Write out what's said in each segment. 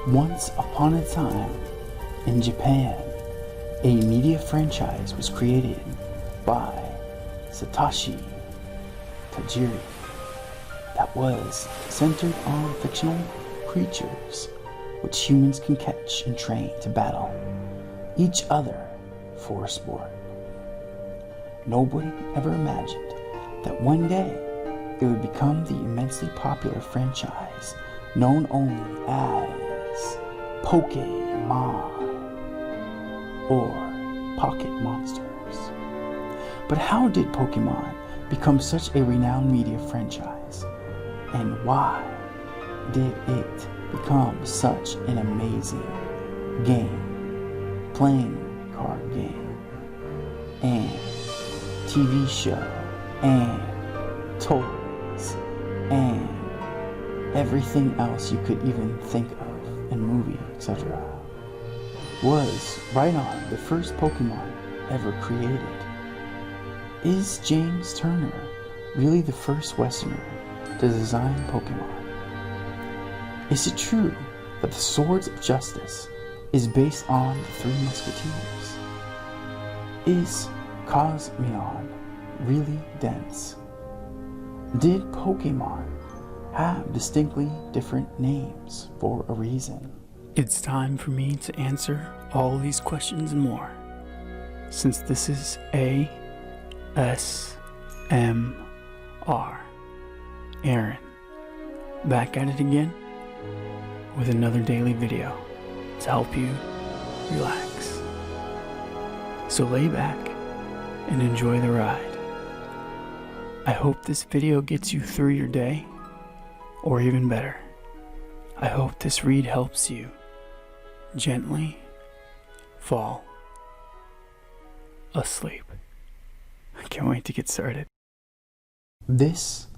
Once upon a time, in Japan, a media franchise was created by Satoshi Tajiri that was centered on fictional creatures which humans can catch and train to battle each other for sport. Nobody ever imagined that one day it would become the immensely popular franchise known only as Pokemon or Pocket Monsters. But how did Pokemon become such a renowned media franchise? And why did it become such an amazing game, playing card game, and TV show, and toys, and everything else you could even think of in movie, etc.? Was Rhydon the first Pokemon ever created? Is James Turner really the first Westerner to design Pokemon? Is it true that the Swords of Justice is based on the Three Musketeers? Is Cosmoem really dense? Did Pokemon have distinctly different names for a reason? It's time for me to answer all these questions and more, since this is ASMR. Aaron, back at it again with another daily video to help you relax. So lay back and enjoy the ride. I hope this video gets you through your day, or even better, I hope this read helps you gently fall asleep. I can't wait to get started. This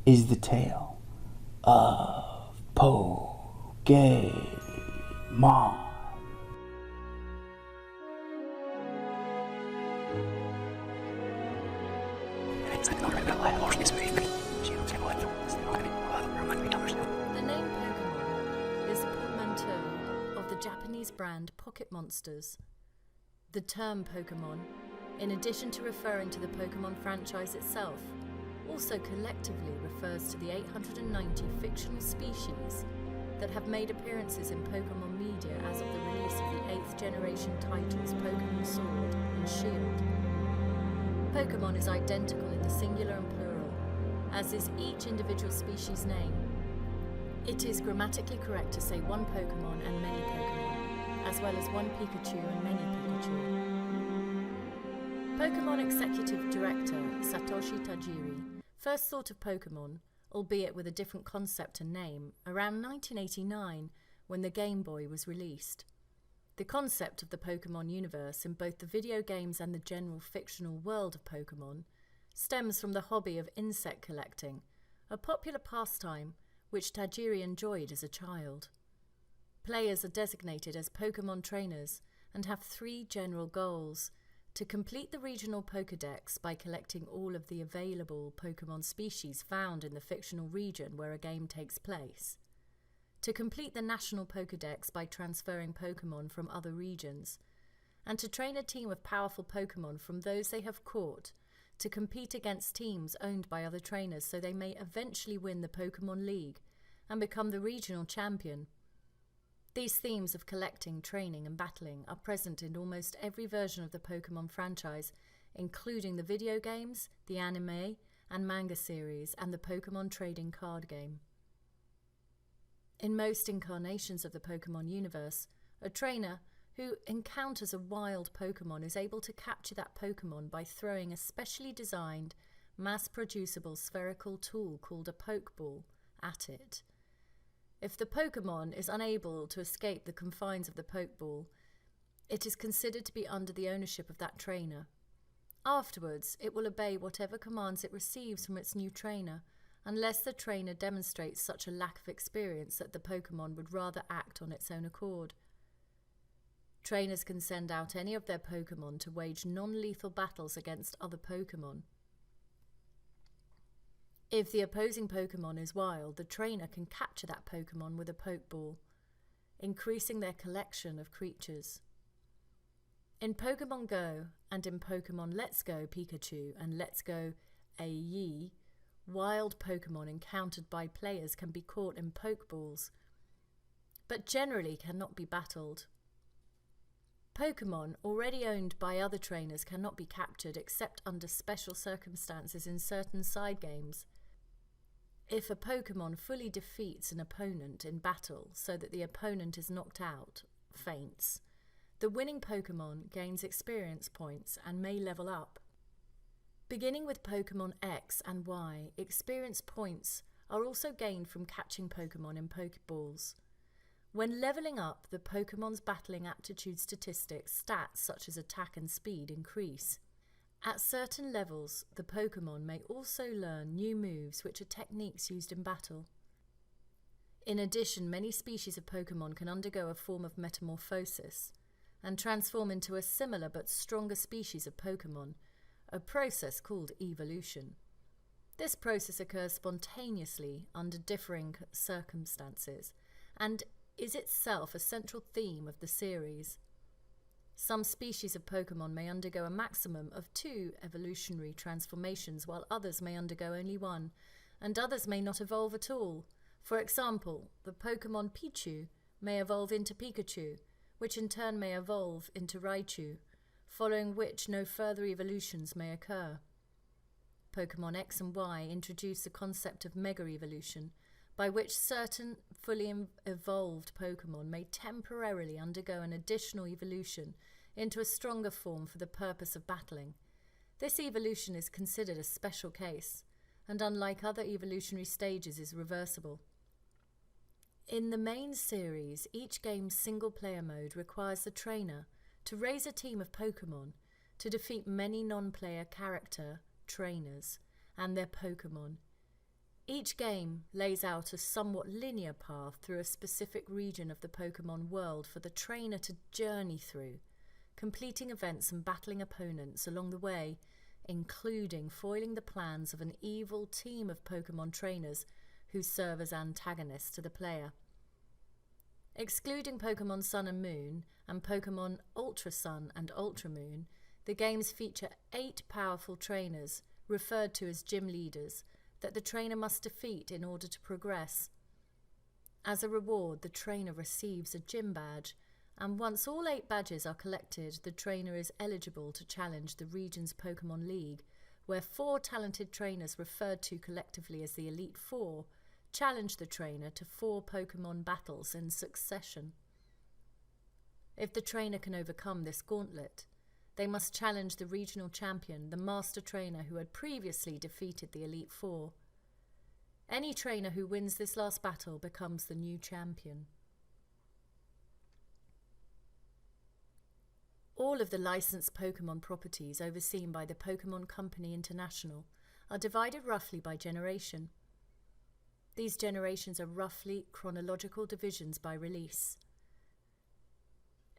is the tale of Pokemon. The name Pokemon is a portmanteau of the Japanese brand Pocket Monsters. The term Pokemon, in addition to referring to the Pokemon franchise itself, also collectively refers to the 890 fictional species that have made appearances in Pokemon media as of the release of the 8th generation titles Pokemon Sword and Shield. Pokemon is identical in the singular and plural, as is each individual species name. It is grammatically correct to say one Pokemon and many Pokemon, as well as one Pikachu and many Pikachu. Pokemon Executive Director Satoshi Tajiri first thought of Pokemon, albeit with a different concept and name, around 1989 when the Game Boy was released. The concept of the Pokemon universe in both the video games and the general fictional world of Pokemon stems from the hobby of insect collecting, a popular pastime which Tajiri enjoyed as a child. Players are designated as Pokemon trainers and have 3 general goals: to complete the regional Pokédex by collecting all of the available Pokemon species found in the fictional region where a game takes place, to complete the national Pokédex by transferring Pokemon from other regions, and to train a team of powerful Pokemon from those they have caught to compete against teams owned by other trainers so they may eventually win the Pokemon League and become the regional champion. These themes of collecting, training and battling are present in almost every version of the Pokemon franchise, including the video games, the anime and manga series, and the Pokemon trading card game. In most incarnations of the Pokemon universe, a trainer who encounters a wild Pokemon is able to capture that Pokemon by throwing a specially designed, mass-producible spherical tool called a Pokeball at it. If the Pokemon is unable to escape the confines of the Pokeball, it is considered to be under the ownership of that trainer. Afterwards, it will obey whatever commands it receives from its new trainer, unless the trainer demonstrates such a lack of experience that the Pokemon would rather act on its own accord. Trainers can send out any of their Pokemon to wage non-lethal battles against other Pokemon. If the opposing Pokemon is wild, the trainer can capture that Pokemon with a Pokeball. increasing their collection of creatures. In Pokemon Go and in Pokemon Let's Go Pikachu and Let's Go AE, wild Pokemon encountered by players can be caught in Pokeballs, but generally cannot be battled. Pokemon already owned by other trainers cannot be captured except under special circumstances in certain side games. If a Pokemon fully defeats an opponent in battle so that the opponent is knocked out, faints, the winning Pokemon gains experience points and may level up. Beginning with Pokemon X and Y, experience points are also gained from catching Pokemon in Pokeballs. When leveling up, the Pokemon's battling aptitude statistics, stats such as attack and speed, increase. At certain levels, the Pokemon may also learn new moves which are techniques used in battle. In addition, many species of Pokemon can undergo a form of metamorphosis and transform into a similar but stronger species of Pokemon, a process called evolution. This process occurs spontaneously under differing circumstances and is itself a central theme of the series. Some species of Pokemon may undergo a maximum of 2 evolutionary transformations, while others may undergo only 1, and others may not evolve at all. For example, the Pokemon Pichu may evolve into Pikachu, which in turn may evolve into Raichu, following which no further evolutions may occur. Pokemon X and Y introduce the concept of Mega Evolution, by which certain fully evolved Pokemon may temporarily undergo an additional evolution into a stronger form for the purpose of battling. This evolution is considered a special case, and unlike other evolutionary stages is reversible. In the main series, each game's single-player mode requires the trainer to raise a team of Pokemon to defeat many non-player character trainers and their Pokemon. Each game lays out a somewhat linear path through a specific region of the Pokemon world for the trainer to journey through, completing events and battling opponents along the way, including foiling the plans of an evil team of Pokemon trainers who serve as antagonists to the player. Excluding Pokemon Sun and Moon and Pokemon Ultra Sun and Ultra Moon, the games feature 8 powerful trainers, referred to as gym leaders, that the trainer must defeat in order to progress. As a reward, the trainer receives a gym badge, and once all 8 badges are collected, the trainer is eligible to challenge the region's Pokemon League, where 4 talented trainers referred to collectively as the Elite Four challenge the trainer to 4 Pokemon battles in succession. If the trainer can overcome this gauntlet, they must challenge the regional champion, the master trainer who had previously defeated the Elite Four. Any trainer who wins this last battle becomes the new champion. All of the licensed Pokemon properties overseen by the Pokemon Company International are divided roughly by generation. These generations are roughly chronological divisions by release.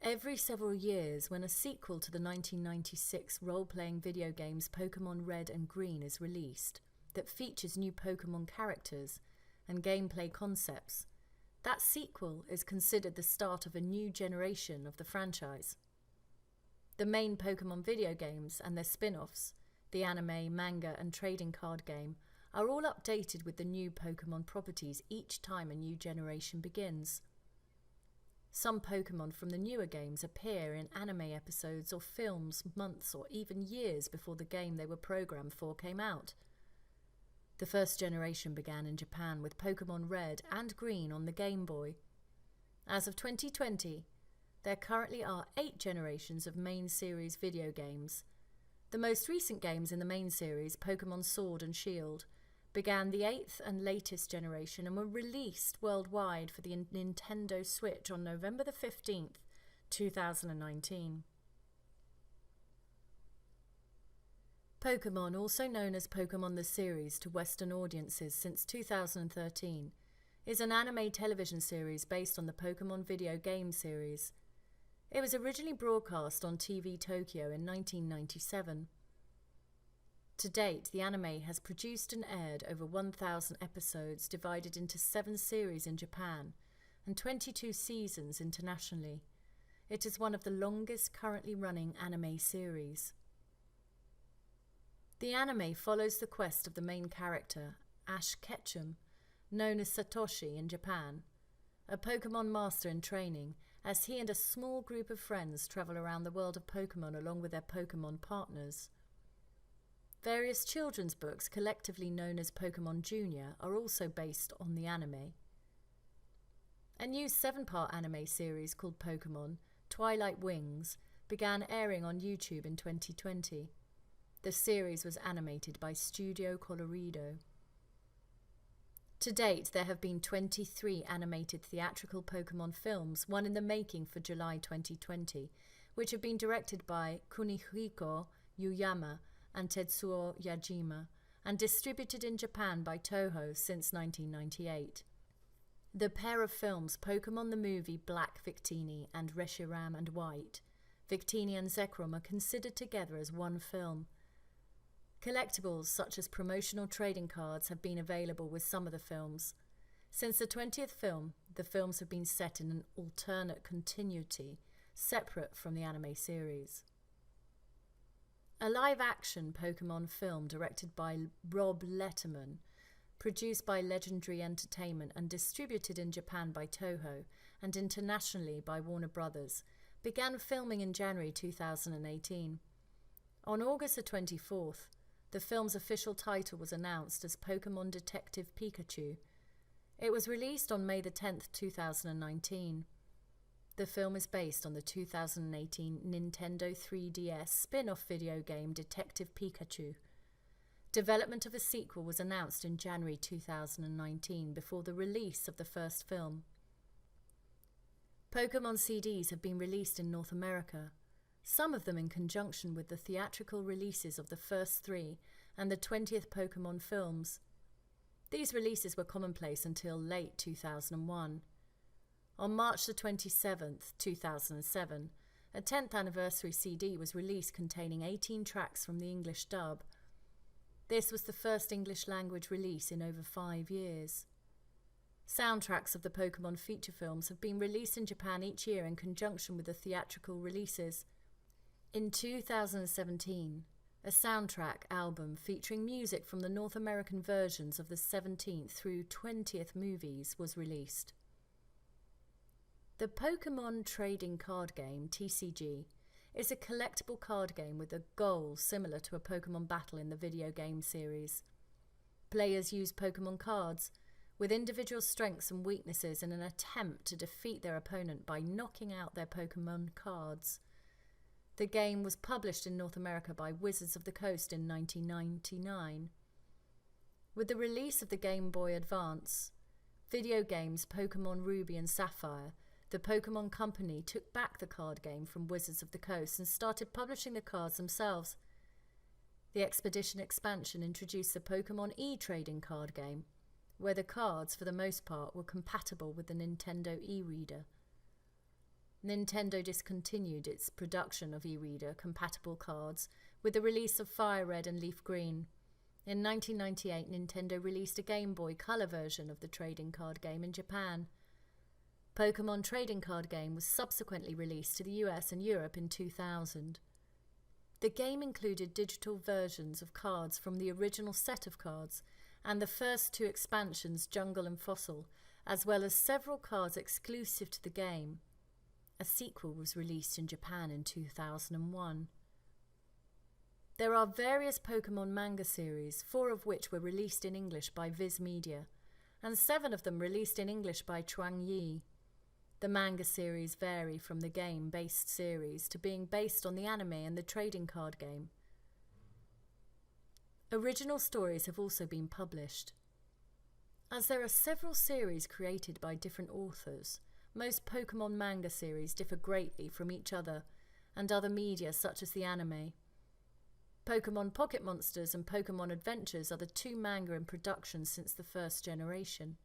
Every several years, when a sequel to the 1996 role-playing video games Pokemon Red and Green is released, that features new Pokemon characters and gameplay concepts, that sequel is considered the start of a new generation of the franchise. The main Pokemon video games and their spin-offs, the anime, manga and trading card game, are all updated with the new Pokemon properties each time a new generation begins. Some Pokemon from the newer games appear in anime episodes or films months or even years before the game they were programmed for came out. The first generation began in Japan with Pokemon Red and Green on the Game Boy. As of 2020, there currently are 8 generations of main series video games. The most recent games in the main series, Pokemon Sword and Shield, began the 8th and latest generation and were released worldwide for the Nintendo Switch on November the 15th, 2019. Pokemon, also known as Pokemon the Series to Western audiences since 2013, is an anime television series based on the Pokemon video game series. It was originally broadcast on TV Tokyo in 1997. To date, the anime has produced and aired over 1,000 episodes divided into 7 series in Japan, and 22 seasons internationally. It is one of the longest currently running anime series. The anime follows the quest of the main character, Ash Ketchum, known as Satoshi in Japan, a Pokemon master in training, as he and a small group of friends travel around the world of Pokemon along with their Pokemon partners. Various children's books, collectively known as Pokemon Junior, are also based on the anime. A new 7-part anime series called Pokemon Twilight Wings began airing on YouTube in 2020. The series was animated by Studio Colorido. To date, there have been 23 animated theatrical Pokemon films, one in the making for July 2020, which have been directed by Kunihiko Yuyama and Tetsuo Yajima, and distributed in Japan by Toho since 1998. The pair of films, Pokemon the Movie Black Victini and Reshiram and White, Victini and Zekrom, are considered together as one film. Collectibles such as promotional trading cards have been available with some of the films. Since the 20th film, the films have been set in an alternate continuity, separate from the anime series. A live-action Pokemon film directed by Rob Letterman, produced by Legendary Entertainment and distributed in Japan by Toho and internationally by Warner Brothers, began filming in January 2018. On August the 24th, the film's official title was announced as Pokemon Detective Pikachu. It was released on May the 10th, 2019. The film is based on the 2018 Nintendo 3DS spin-off video game Detective Pikachu. Development of a sequel was announced in January 2019 before the release of the first film. Pokemon CDs have been released in North America, some of them in conjunction with the theatrical releases of the first 3 and the 20th Pokemon films. These releases were commonplace until late 2001. On March the 27th, 2007, a 10th anniversary CD was released containing 18 tracks from the English dub. This was the first English language release in over 5 years. Soundtracks of the Pokemon feature films have been released in Japan each year in conjunction with the theatrical releases. In 2017, a soundtrack album featuring music from the North American versions of the 17th through 20th movies was released. The Pokemon Trading Card Game, TCG, is a collectible card game with a goal similar to a Pokemon battle in the video game series. Players use Pokemon cards with individual strengths and weaknesses in an attempt to defeat their opponent by knocking out their Pokemon cards. The game was published in North America by Wizards of the Coast in 1999. With the release of the Game Boy Advance video games Pokemon Ruby and Sapphire, the Pokemon Company took back the card game from Wizards of the Coast and started publishing the cards themselves. The Expedition expansion introduced the Pokemon e-trading card game, where the cards, for the most part, were compatible with the Nintendo e-reader. Nintendo discontinued its production of e-reader compatible cards with the release of Fire Red and Leaf Green. In 1998, Nintendo released a Game Boy Color version of the trading card game in Japan. Pokemon Trading Card Game was subsequently released to the US and Europe in 2000. The game included digital versions of cards from the original set of cards and the first 2 expansions, Jungle and Fossil, as well as several cards exclusive to the game. A sequel was released in Japan in 2001. There are various Pokemon manga series, 4 of which were released in English by Viz Media, and 7 of them released in English by Chuang Yi. The manga series vary from the game-based series to being based on the anime and the trading card game. Original stories have also been published. As there are several series created by different authors, most Pokemon manga series differ greatly from each other and other media such as the anime. Pokemon Pocket Monsters and Pokemon Adventures are the 2 manga in production since the first generation.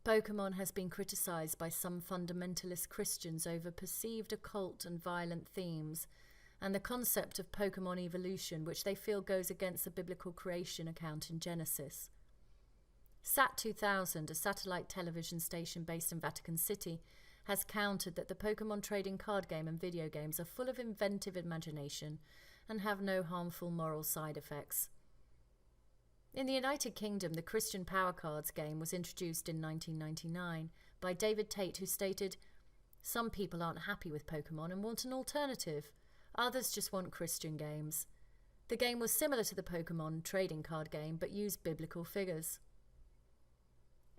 Pokemon has been criticized by some fundamentalist Christians over perceived occult and violent themes and the concept of Pokemon evolution, which they feel goes against the biblical creation account in Genesis. Sat 2000, a satellite television station based in Vatican City, has countered that the Pokemon trading card game and video games are full of inventive imagination and have no harmful moral side effects. In the United Kingdom, the Christian Power Cards game was introduced in 1999 by David Tate, who stated, "Some people aren't happy with Pokemon and want an alternative. Others just want Christian games." The game was similar to the Pokemon trading card game, but used biblical figures.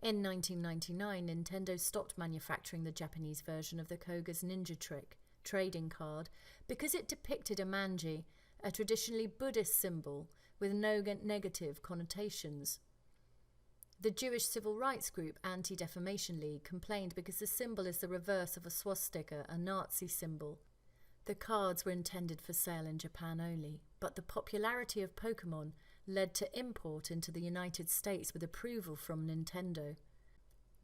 In 1999, Nintendo stopped manufacturing the Japanese version of the Koga's Ninja Trick trading card because it depicted a manji, a traditionally Buddhist symbol with no negative connotations. The Jewish civil rights group Anti-Defamation League complained because the symbol is the reverse of a swastika, a Nazi symbol. The cards were intended for sale in Japan only, but the popularity of Pokemon led to import into the United States with approval from Nintendo.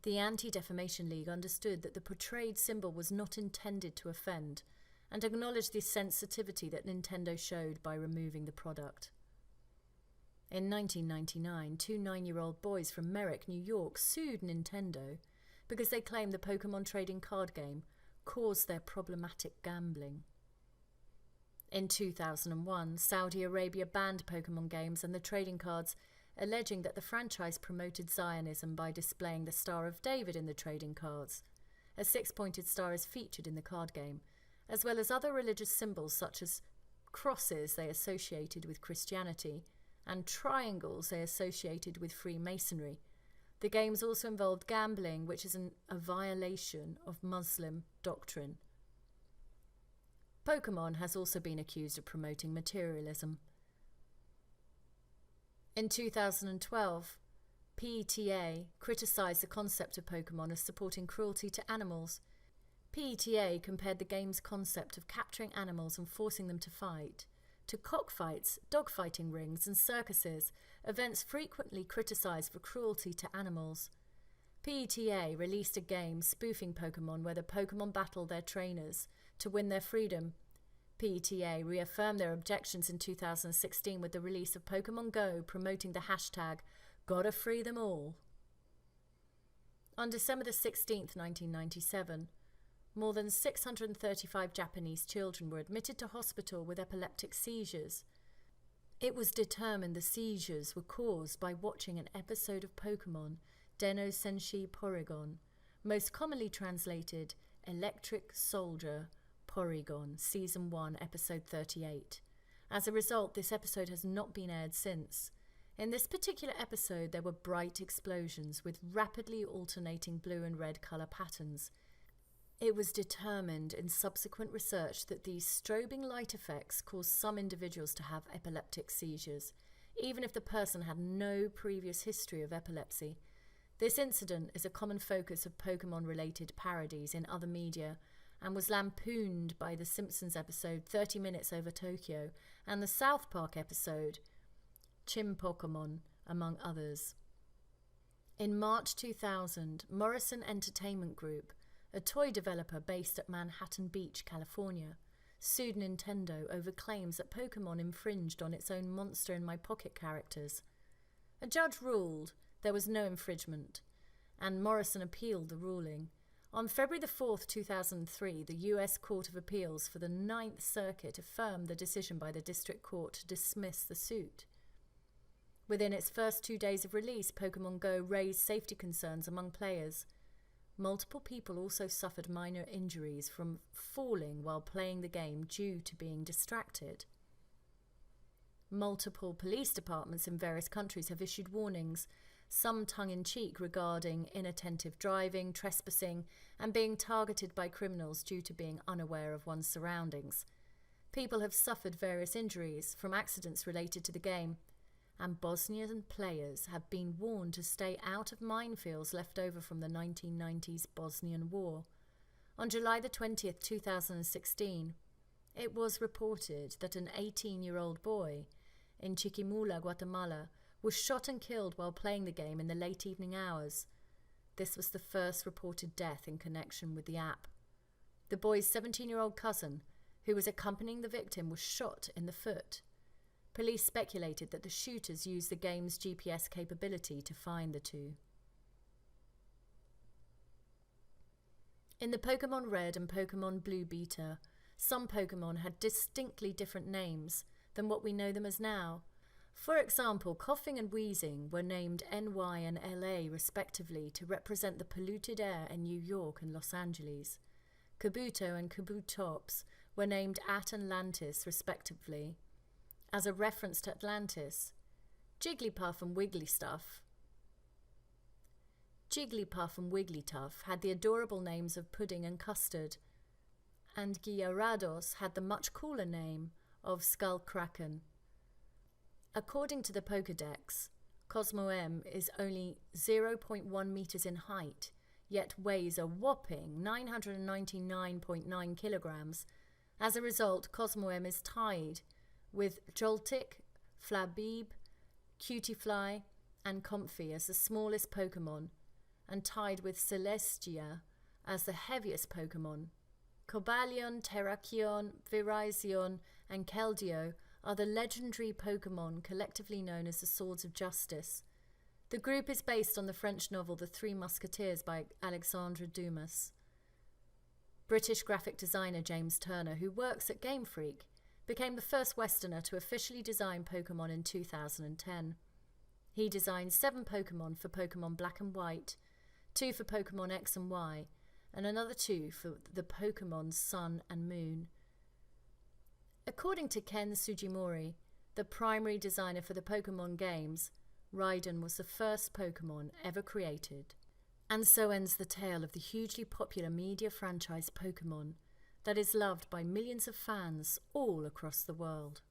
The Anti-Defamation League understood that the portrayed symbol was not intended to offend and acknowledged the sensitivity that Nintendo showed by removing the product. In 1999, two 9-year-old boys from Merrick, New York, sued Nintendo because they claimed the Pokemon trading card game caused their problematic gambling. In 2001, Saudi Arabia banned Pokemon games and the trading cards, alleging that the franchise promoted Zionism by displaying the Star of David in the trading cards. A 6-pointed star is featured in the card game, as well as other religious symbols such as crosses they associated with Christianity and triangles they associated with Freemasonry. The games also involved gambling, which is a violation of Muslim doctrine. Pokemon has also been accused of promoting materialism. In 2012, PETA criticised the concept of Pokemon as supporting cruelty to animals. PETA compared the game's concept of capturing animals and forcing them to fight to cockfights, dogfighting rings and circuses, events frequently criticised for cruelty to animals. PETA released a game spoofing Pokemon where the Pokemon battle their trainers to win their freedom. PETA reaffirmed their objections in 2016 with the release of Pokemon Go promoting the hashtag "Gotta Free Them All." On December 16, 1997, more than 635 Japanese children were admitted to hospital with epileptic seizures. It was determined the seizures were caused by watching an episode of Pokemon Den-no Senshi Porygon, most commonly translated Electric Soldier Porygon, Season 1, Episode 38. As a result, this episode has not been aired since. In this particular episode, there were bright explosions with rapidly alternating blue and red colour patterns. It was determined in subsequent research that these strobing light effects caused some individuals to have epileptic seizures, even if the person had no previous history of epilepsy. This incident is a common focus of Pokemon-related parodies in other media and was lampooned by the Simpsons episode 30 Minutes Over Tokyo and the South Park episode Chim Pokemon, among others. In March 2000, Morrison Entertainment Group, a toy developer based at Manhattan Beach, California, sued Nintendo over claims that Pokemon infringed on its own Monster in My Pocket characters. A judge ruled there was no infringement, and Morrison appealed the ruling. On February 4, 2003, the US Court of Appeals for the Ninth Circuit affirmed the decision by the District Court to dismiss the suit. Within its first 2 days of release, Pokemon Go raised safety concerns among players. Multiple people also suffered minor injuries from falling while playing the game due to being distracted. Multiple police departments in various countries have issued warnings, some tongue-in-cheek, regarding inattentive driving, trespassing, and being targeted by criminals due to being unaware of one's surroundings. People have suffered various injuries from accidents related to the game, and Bosnian players have been warned to stay out of minefields left over from the 1990s Bosnian War. On July 20, 2016, it was reported that an 18-year-old boy in Chiquimula, Guatemala, was shot and killed while playing the game in the late evening hours. This was the first reported death in connection with the app. The boy's 17-year-old cousin, who was accompanying the victim, was shot in the foot. Police speculated that the shooters used the game's GPS capability to find the two. In the Pokemon Red and Pokemon Blue beta, some Pokemon had distinctly different names than what we know them as now. For example, Coughing and Wheezing were named NY and LA respectively to represent the polluted air in New York and Los Angeles. Kabuto and Kabutops were named Atlantis respectively, as a reference to Atlantis. Jigglypuff and Wigglytuff had the adorable names of Pudding and Custard, and Gyarados had the much cooler name of Skullkraken. According to the Pokédex, Cosmoem is only 0.1 meters in height, yet weighs a whopping 999.9 kilograms. As a result, Cosmoem is tied with Joltik, Flabebe, Cutiefly, and Comfey as the smallest Pokemon, and tied with Celestia as the heaviest Pokemon. Cobalion, Terrakion, Virizion, and Keldeo are the legendary Pokemon collectively known as the Swords of Justice. The group is based on the French novel The Three Musketeers by Alexandre Dumas. British graphic designer James Turner, who works at Game Freak, became the first Westerner to officially design Pokemon in 2010. He designed 7 Pokemon for Pokemon Black and White, 2 for Pokemon X and Y, and another 2 for the Pokemon Sun and Moon. According to Ken Sugimori, the primary designer for the Pokemon games, Rhydon was the first Pokemon ever created. And so ends the tale of the hugely popular media franchise Pokemon that is loved by millions of fans all across the world.